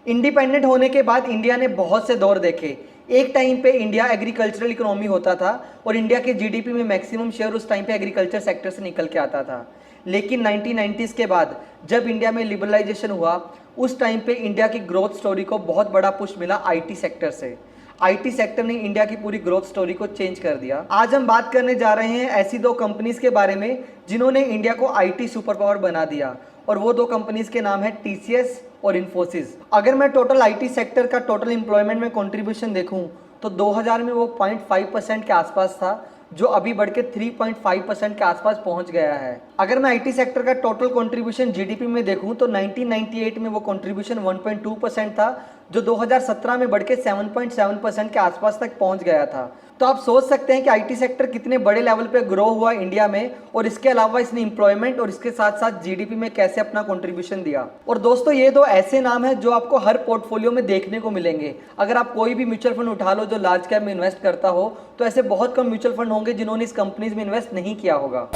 Independent होने के बाद इंडिया ने बहुत से दौर देखे। एक टाइम पे इंडिया एग्रीकल्चरल इकोनॉमी होता था और इंडिया के जीडीपी में मैक्सिमम शेयर उस टाइम पे एग्रीकल्चर सेक्टर से निकल के आता था। लेकिन 1990s के बाद जब इंडिया में लिबरलाइजेशन हुआ, उस टाइम पे इंडिया की ग्रोथ स्टोरी को बहुत बड़ा पुश मिला आईटी सेक्टर से। आईटी सेक्टर ने इंडिया की पूरी ग्रोथ स्टोरी को चेंज कर दिया। आज हम बात करने जा रहे हैं ऐसी दो कंपनीज के बारे में जिन्होंने इंडिया को आईटी सुपर पावर बना दिया, और वो दो कंपनीज के नाम है टीसीएस और इन्फोसिस। अगर मैं टोटल आईटी सेक्टर का टोटल एम्प्लॉयमेंट में कंट्रीब्यूशन देखूं तो 2000 में वो 0.5% के आसपास था, जो अभी बढ़ के 3.5% के आसपास पहुंच गया है। अगर मैं आईटी सेक्टर का टोटल कंट्रीब्यूशन जीडीपी में देखूं तो 1998 में वो कंट्रीब्यूशन 1.2% था, जो 2017 में बढ़ के 7.7% के आसपास तक पहुंच गया था। तो आप सोच सकते हैं कि आईटी सेक्टर कितने बड़े लेवल पे ग्रो हुआ इंडिया में, और इसके अलावा इसने एम्प्लॉयमेंट और इसके साथ साथ जीडीपी में कैसे अपना कंट्रीब्यूशन दिया। और दोस्तों, ये दो ऐसे नाम हैं जो आपको हर पोर्टफोलियो में देखने को मिलेंगे। अगर आप कोई भी म्यूचुअल फंड उठा लो जो लार्ज कैप में इन्वेस्ट करता हो, तो ऐसे बहुत कम म्यूचुअल फंड होंगे जिन्होंने इस कंपनीज में इन्वेस्ट नहीं किया होगा।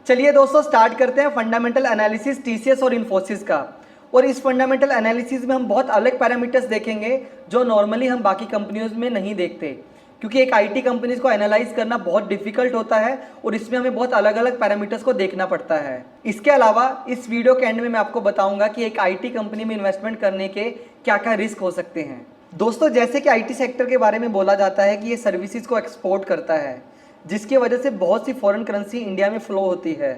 चलिए दोस्तों, स्टार्ट करते हैं फंडामेंटल एनालिसिस टीसीएस और इन्फोसिस का। और इस फंडामेंटल एनालिसिस में हम बहुत अलग पैरामीटर्स देखेंगे जो नॉर्मली हम बाकी कंपनियों में नहीं देखते, क्योंकि एक आईटी कंपनीज को एनालाइज करना बहुत डिफिकल्ट होता है और इसमें हमें बहुत अलग अलग पैरामीटर्स को देखना पड़ता है। इसके अलावा इस वीडियो के एंड में मैं आपको बताऊंगा कि एक आईटी कंपनी में इन्वेस्टमेंट करने के क्या क्या रिस्क हो सकते हैं। दोस्तों, जैसे कि आईटी सेक्टर के बारे में बोला जाता है कि ये सर्विसेज को एक्सपोर्ट करता है, जिसकी वजह से बहुत सी फॉरेन करेंसी इंडिया में फ्लो होती है।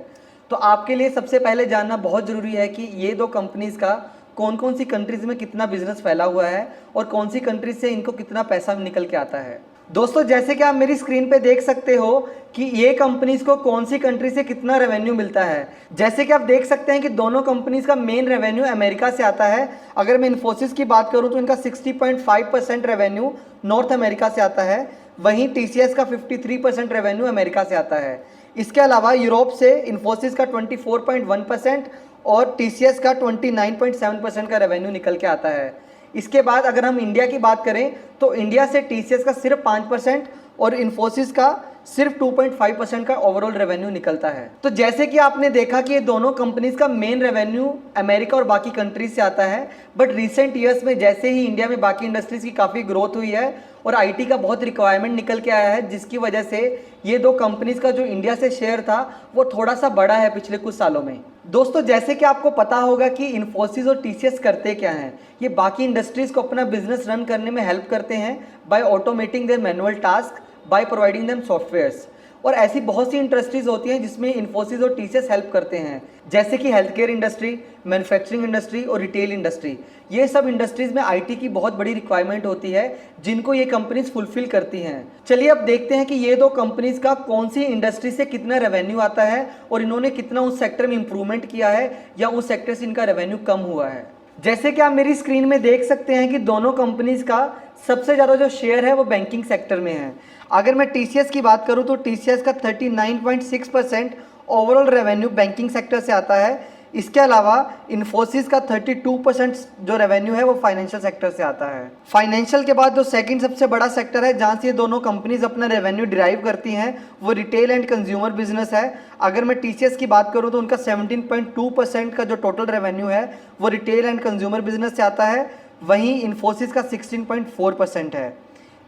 तो आपके लिए सबसे पहले जानना बहुत ज़रूरी है कि ये दो कंपनीज़ का कौन कौन सी कंट्रीज़ में कितना बिजनेस फैला हुआ है और कौन सी कंट्रीज से इनको कितना पैसा निकल के आता है। दोस्तों, जैसे कि आप मेरी स्क्रीन पे देख सकते हो कि ये कंपनीज़ को कौन सी कंट्री से कितना रेवेन्यू मिलता है। जैसे कि आप देख सकते हैं कि दोनों कंपनीज़ का मेन रेवेन्यू अमेरिका से आता है। अगर मैं इन्फोसिस की बात करूँ तो इनका 60.5% रेवेन्यू नॉर्थ अमेरिका से आता है, वहीं टीसीएस का 53% रेवेन्यू अमेरिका से आता है। इसके अलावा यूरोप से इन्फोसिस का 24.1% और टीसीएस का 29.7% का रेवेन्यू निकल के आता है। इसके बाद अगर हम इंडिया की बात करें तो इंडिया से टीसीएस का सिर्फ 5% और इन्फोसिस का सिर्फ 2.5% का ओवरऑल रेवेन्यू निकलता है। तो जैसे कि आपने देखा कि ये दोनों कंपनीज का मेन रेवेन्यू अमेरिका और बाकी कंट्रीज से आता है, बट रिसेंट ईयर्स में जैसे ही इंडिया में बाकी इंडस्ट्रीज की काफ़ी ग्रोथ हुई है और आईटी का बहुत रिक्वायरमेंट निकल के आया है, जिसकी वजह से ये दो कंपनीज का जो इंडिया से शेयर था वो थोड़ा सा बढ़ा है पिछले कुछ सालों में। दोस्तों, जैसे कि आपको पता होगा कि इन्फोसिस और टीसीएस करते क्या हैं, ये बाकी इंडस्ट्रीज को अपना बिजनेस रन करने में हेल्प करते हैं by automating their manual task by providing them softwares. और ऐसी बहुत सी इंडस्ट्रीज होती हैं जिसमें इन्फोसिस और टीसीएस हेल्प करते हैं, जैसे कि health care industry, manufacturing industry और रिटेल इंडस्ट्री। ये सब इंडस्ट्रीज में आईटी की बहुत बड़ी रिक्वायरमेंट होती है जिनको ये कंपनीज फुलफिल करती हैं। चलिए अब देखते हैं कि ये दो कंपनीज का कौन सी इंडस्ट्री से कितना रेवेन्यू आता है और इन्होंने कितना उस सेक्टर में इंप्रूवमेंट किया है या उस सेक्टर से इनका रेवेन्यू कम हुआ है। जैसे कि आप मेरी स्क्रीन में देख सकते हैं कि दोनों कंपनीज का सबसे ज़्यादा जो शेयर है वो बैंकिंग सेक्टर में है। अगर मैं टीसीएस की बात करूं तो टीसीएस का 39.6% ओवरऑल रेवेन्यू बैंकिंग सेक्टर से आता है। इसके अलावा इन्फोसिस का 32% जो रेवेन्यू है वो फाइनेंशियल सेक्टर से आता है। फाइनेंशियल के बाद जो सेकंड सबसे बड़ा सेक्टर है जहां से ये दोनों कंपनीज अपना रेवेन्यू डिराइव करती हैं वो रिटेल एंड कंज्यूमर बिजनेस है। अगर मैं टीसीएस की बात करूं तो उनका 17.2% का जो टोटल रेवेन्यू है वो रिटेल एंड कंज्यूमर बिजनेस से आता है, वहीं इन्फोसिस का 16.4% है।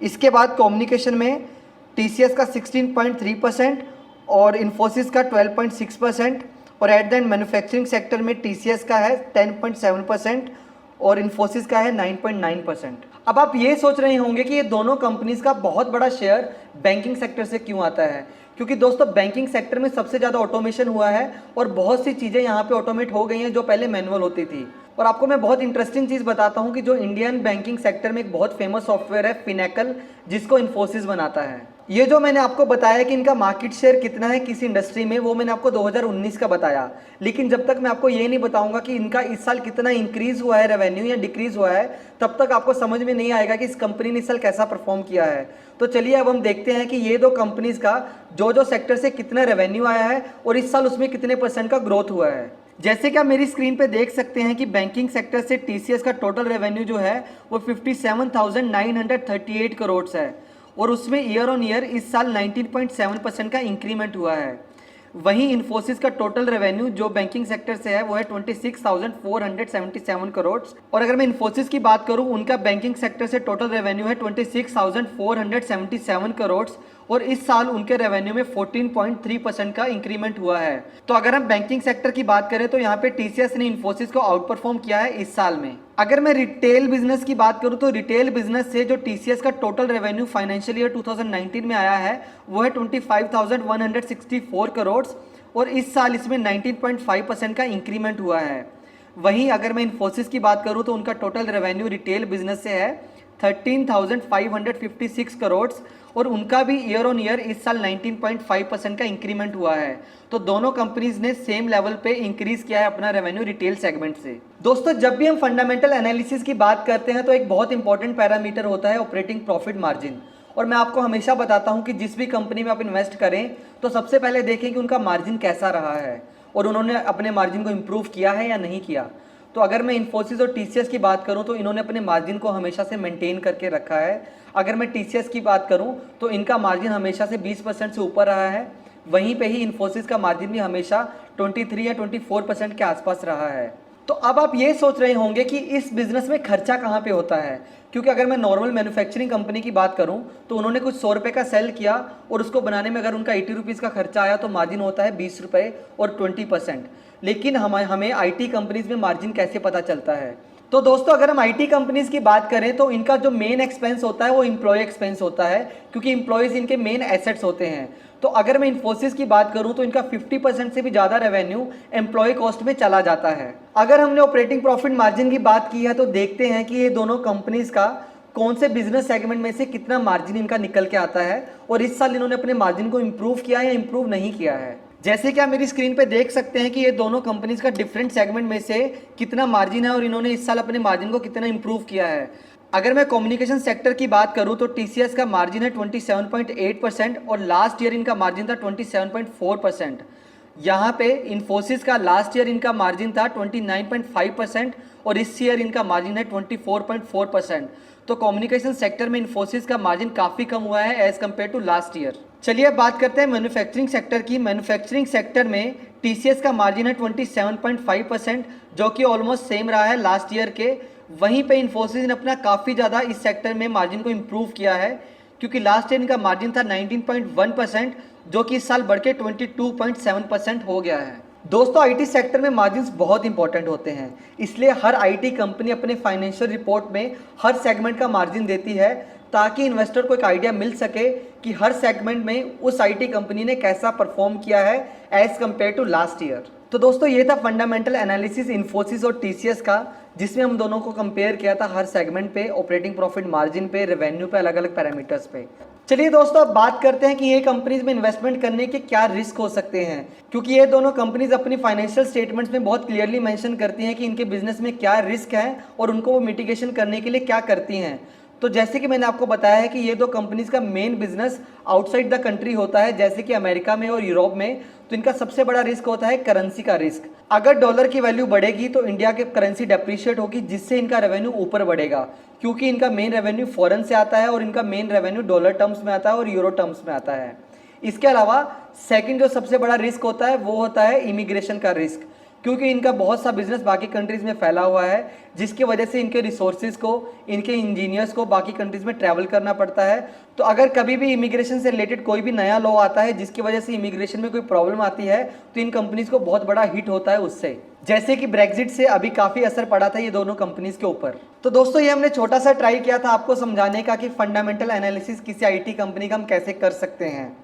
इसके बाद कम्युनिकेशन में टीसीएस का 16.3% और इन्फोसिस का 12.6%, और at the end manufacturing sector में टीसीएस का है 10.7% और इन्फोसिस का है 9.9%। अब आप ये सोच रहे होंगे कि ये दोनों कंपनीज का बहुत बड़ा शेयर बैंकिंग सेक्टर से क्यों आता है, क्योंकि दोस्तों बैंकिंग सेक्टर में सबसे ज़्यादा ऑटोमेशन हुआ है और बहुत सी चीज़ें यहाँ पे ऑटोमेट हो गई हैं जो पहले मैनुअल होती थी। और आपको मैं बहुत इंटरेस्टिंग चीज़ बताता हूँ कि जो इंडियन बैंकिंग सेक्टर में एक बहुत फेमस सॉफ्टवेयर है फिनेकल, जिसको इन्फोसिस बनाता है। ये जो मैंने आपको बताया कि इनका मार्केट शेयर कितना है किसी इंडस्ट्री में, वो मैंने आपको 2019 का बताया, लेकिन जब तक मैं आपको ये नहीं बताऊंगा कि इनका इस साल कितना इंक्रीज हुआ है रेवेन्यू या डिक्रीज हुआ है, तब तक आपको समझ में नहीं आएगा कि इस कंपनी ने इस साल कैसा परफॉर्म किया है। तो चलिए अब हम देखते हैं कि ये दो कंपनीज का जो जो जो सेक्टर से कितना रेवेन्यू आया है और इस साल उसमें कितने % का ग्रोथ हुआ है। जैसे कि आप मेरी स्क्रीन पे देख सकते हैं कि बैंकिंग सेक्टर से टीसीएस का टोटल रेवेन्यू जो है वो 57,938 करोड़ है और उसमें ईयर ऑन ईयर इस साल 19.7% का इंक्रीमेंट हुआ है। वहीं इन्फोसिस का टोटल रेवेन्यू जो बैंकिंग सेक्टर से है वो है 26,477 करोड़ और अगर मैं इन्फोसिस की बात करूं उनका बैंकिंग सेक्टर से टोटल रेवेन्यू है 26,477 करोड़ और इस साल उनके रेवेन्यू में 14.3% का इंक्रीमेंट हुआ है। तो अगर हम बैंकिंग सेक्टर की बात करें तो यहाँ पे टीसीएस ने इन्फोसिस को आउट परफॉर्म किया है इस साल में। अगर मैं रिटेल बिजनेस की बात करूं तो रिटेल बिजनेस से जो टीसीएस का टोटल रेवेन्यू फाइनेंशियल ईयर 2019 में आया है वो है 25,164 करोड़ और इस साल इसमें 19.5% का इंक्रीमेंट हुआ है। वहीं अगर मैं इन्फोसिस की बात करूं तो उनका टोटल रेवेन्यू रिटेल बिजनेस से है 13,556 करोड़ और उनका भी ईयर ऑन ईयर इस साल 19.5% का इंक्रीमेंट हुआ है। तो दोनों कंपनीज ने सेम लेवल पे इंक्रीज किया है अपना रेवेन्यू रिटेल सेगमेंट से। दोस्तों जब भी हम फंडामेंटल एनालिसिस की बात करते हैं तो एक बहुत इंपॉर्टेंट पैरामीटर होता है ऑपरेटिंग प्रॉफिट मार्जिन और मैं आपको हमेशा बताता हूं कि जिस भी कंपनी में आप इन्वेस्ट करें तो सबसे पहले देखें कि उनका मार्जिन कैसा रहा है और उन्होंने अपने मार्जिन को इम्प्रूव किया है या नहीं किया। तो अगर मैं इन्फोसिस और टीसीएस की बात करूं तो इन्होंने अपने मार्जिन को हमेशा से मेंटेन करके रखा है। अगर मैं टीसीएस की बात करूं तो इनका मार्जिन हमेशा से 20% से ऊपर रहा है। वहीं पे ही इन्फोसिस का मार्जिन भी हमेशा 23 या 24% के आसपास रहा है। तो अब आप ये सोच रहे होंगे कि इस बिजनेस में खर्चा कहाँ पे होता है, क्योंकि अगर मैं नॉर्मल मैन्युफैक्चरिंग कंपनी की बात करूं तो उन्होंने कुछ 100 रुपये का सेल किया और उसको बनाने में अगर उनका 80 रुपीज़ का खर्चा आया तो मार्जिन होता है 20 रुपये और 20%। लेकिन हमें आईटी कंपनीज में मार्जिन कैसे पता चलता है? तो दोस्तों अगर हम आईटी कंपनीज की बात करें तो इनका जो मेन एक्सपेंस होता है वो एम्प्लॉय एक्सपेंस होता है, क्योंकि एम्प्लॉयज़ इनके मेन एसेट्स होते हैं। तो अगर मैं इन्फोसिस की बात करूं तो इनका 50% से भी ज़्यादा रेवेन्यू एम्प्लॉय कॉस्ट में चला जाता है। अगर हमने ऑपरेटिंग प्रॉफिट मार्जिन की बात की है तो देखते हैं कि ये दोनों कंपनीज का कौन से बिजनेस सेगमेंट में से कितना मार्जिन इनका निकल के आता है और इस साल इन्होंने अपने मार्जिन को इम्प्रूव किया या इम्प्रूव नहीं किया है। जैसे कि आप मेरी स्क्रीन पे देख सकते हैं कि ये दोनों कंपनीज का डिफरेंट सेगमेंट में से कितना मार्जिन है और इन्होंने इस साल अपने मार्जिन को कितना इंप्रूव किया है। अगर मैं कम्युनिकेशन सेक्टर की बात करूं तो टीसीएस का मार्जिन है 27.8% और लास्ट ईयर इनका मार्जिन था 27.4%। यहाँ पे इन्फोसिस का लास्ट ईयर इनका मार्जिन था 29.5% और इस ईयर इनका मार्जिन है 24.4%। तो कम्युनिकेशन सेक्टर में इन्फोसिस का मार्जिन काफ़ी कम हुआ है as compare to last year. चलिए अब बात करते हैं मैन्युफैक्चरिंग सेक्टर की। मैन्युफैक्चरिंग सेक्टर में टीसीएस का मार्जिन है 27.5% जो कि ऑलमोस्ट सेम रहा है लास्ट ईयर के। वहीं पे इन्फोसिस ने अपना काफ़ी ज़्यादा इस सेक्टर में मार्जिन को इम्प्रूव किया है, क्योंकि लास्ट ईयर इनका मार्जिन था 19.1% जो कि इस साल बढ़ के 22.7% हो गया है। दोस्तों आईटी सेक्टर में मार्जिन्स बहुत इंपॉर्टेंट होते हैं, इसलिए हर आईटी कंपनी अपने फाइनेंशियल रिपोर्ट में हर सेगमेंट का मार्जिन देती है ताकि इन्वेस्टर को एक आइडिया मिल सके कि हर सेगमेंट में उस आईटी कंपनी ने कैसा परफॉर्म किया है as compare to last year. तो दोस्तों ये था फंडामेंटल एनालिसिस इन्फोसिस और टीसीएस का, जिसमें हम दोनों को कंपेयर किया था हर सेगमेंट पे, ऑपरेटिंग प्रॉफिट मार्जिन पे, रेवेन्यू पे, अलग अलग पैरामीटर्स पे। चलिए दोस्तों अब बात करते हैं कि ये कंपनीज में इन्वेस्टमेंट करने के क्या रिस्क हो सकते हैं, क्योंकि ये दोनों कंपनीज अपनी फाइनेंशियल स्टेटमेंट्स में बहुत क्लियरली मेंशन करती हैं कि इनके बिजनेस में क्या रिस्क है और उनको वो मिटिगेशन करने के लिए क्या करती हैं। तो जैसे कि मैंने आपको बताया है कि ये दो कंपनीज का main business outside the country होता है, जैसे कि अमेरिका में और यूरोप में। तो इनका सबसे बड़ा रिस्क होता है करेंसी का रिस्क। अगर डॉलर की वैल्यू बढ़ेगी तो इंडिया की करेंसी डेप्रिशिएट होगी, जिससे इनका रेवेन्यू ऊपर बढ़ेगा, क्योंकि इनका मेन रेवेन्यू फॉरेन से आता है और इनका मेन रेवेन्यू डॉलर टर्म्स में आता है और यूरो टर्म्स में आता है। इसके अलावा सेकंड जो सबसे बड़ा रिस्क होता है वो होता है इमिग्रेशन का रिस्क, क्योंकि इनका बहुत सा बिजनेस बाकी कंट्रीज़ में फैला हुआ है, जिसकी वजह से इनके रिसोर्सेज को, इनके इंजीनियर्स को बाकी कंट्रीज़ में ट्रैवल करना पड़ता है। तो अगर कभी भी इमिग्रेशन से रिलेटेड कोई भी नया लॉ आता है जिसकी वजह से इमिग्रेशन में कोई प्रॉब्लम आती है तो इन कंपनीज़ को बहुत बड़ा हिट होता है उससे, जैसे कि ब्रेग्जिट से अभी काफ़ी असर पड़ा था ये दोनों कंपनीज़ के ऊपर। तो दोस्तों ये हमने छोटा सा ट्राई किया था आपको समझाने का कि फंडामेंटल एनालिसिस किसी आईटी कंपनी का हम कैसे कर सकते हैं।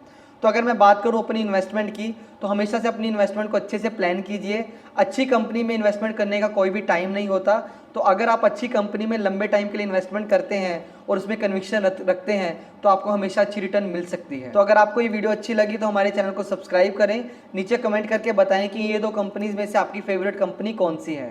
तो अगर मैं बात करूं अपनी इन्वेस्टमेंट की, तो हमेशा से अपनी इन्वेस्टमेंट को अच्छे से प्लान कीजिए। अच्छी कंपनी में इन्वेस्टमेंट करने का कोई भी टाइम नहीं होता। तो अगर आप अच्छी कंपनी में लंबे टाइम के लिए इन्वेस्टमेंट करते हैं और उसमें कन्विक्शन रखते हैं तो आपको हमेशा अच्छी रिटर्न मिल सकती है। तो अगर आपको ये वीडियो अच्छी लगी तो हमारे चैनल को सब्सक्राइब करें, नीचे कमेंट करके बताएं कि ये दो कंपनीज में से आपकी फेवरेट कंपनी कौन सी है।